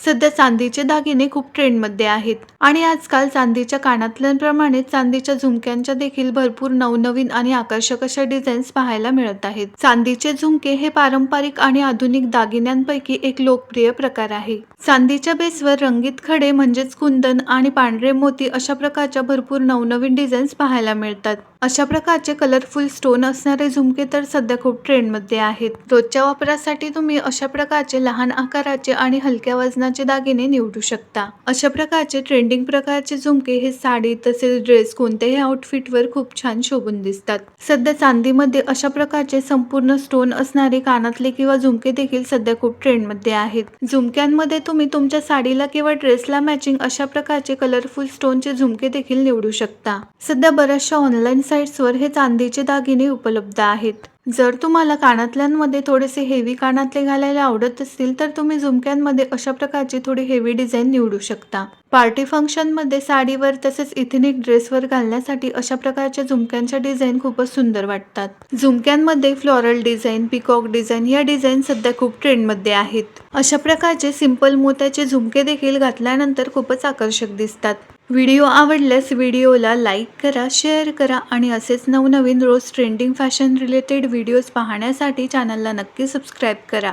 सध्या चांदीचे दागिने खूप ट्रेंडमध्ये आहेत आणि आजकाल चांदीच्या कानातल्यांप्रमाणे चांदीच्या झुमक्यांच्या देखील भरपूर नवनवीन आणि आकर्षक अशा डिझाईन्स पाहायला मिळत आहेत. चांदीचे झुमके हे पारंपरिक आणि आधुनिक दागिन्यांपैकी एक लोकप्रिय प्रकार आहे. चांदीच्या बेसवर रंगीत खडे म्हणजेच कुंदन आणि पांढरे मोती अशा प्रकारच्या भरपूर नवनवीन डिझाईन्स पाहायला मिळतात. अशा प्रकारचे कलरफुल स्टोन असणारे झुमके तर सध्या खूप ट्रेंडमध्ये आहेत. रोजच्या वापरासाठी तुम्ही अशा प्रकारचे लहान आकाराचे आणि हलक्या वजनाचे दागिने निवडू शकता. अशा प्रकारचे ट्रेंडिंग प्रकारचे झुमके हे साडी तसेच ड्रेस कोणत्याही आउटफिटवर खूप छान शोभून दिसतात. सध्या चांदीमध्ये अशा प्रकारचे संपूर्ण स्टोन असणारे कानातले किंवा झुमके देखील सध्या खूप ट्रेंडमध्ये आहेत. झुमक्यांमध्ये तुम्ही तुमच्या साडीला किंवा ड्रेसला मॅचिंग अशा प्रकारचे कलरफुल स्टोनचे झुमके देखील निवडू शकता. सध्या बऱ्याचशा ऑनलाईन साइट्सवर हे चांदीचे दागिने उपलब्ध आहेत. जर तुम्हाला कानातल्यांमध्ये थोडेसे हेवी कानातले घालायला आवडत असतील तर तुम्ही झुमक्यांमध्ये अशा प्रकारची थोडी हेवी डिझाईन निवडू शकता. पार्टी फंक्शनमध्ये साडीवर तसेच इथेनिक ड्रेसवर घालण्यासाठी अशा प्रकारच्या झुमक्यांच्या डिझाईन खूपच सुंदर वाटतात. झुमक्यांमध्ये फ्लोरल डिझाईन, पिकॉक डिझाईन या डिझाईन सध्या खूप ट्रेंडमध्ये आहेत. अशा प्रकारचे सिंपल मोत्याचे झुमके देखील घातल्यानंतर खूपच आकर्षक दिसतात. व्हिडिओ आवडल्यास व्हिडिओला लाईक करा, शेअर करा आणि असेच नवनवीन रोज ट्रेंडिंग फॅशन रिलेटेड व्हिडिओज पाहण्यासाठी चॅनलला नक्की सबस्क्राईब करा.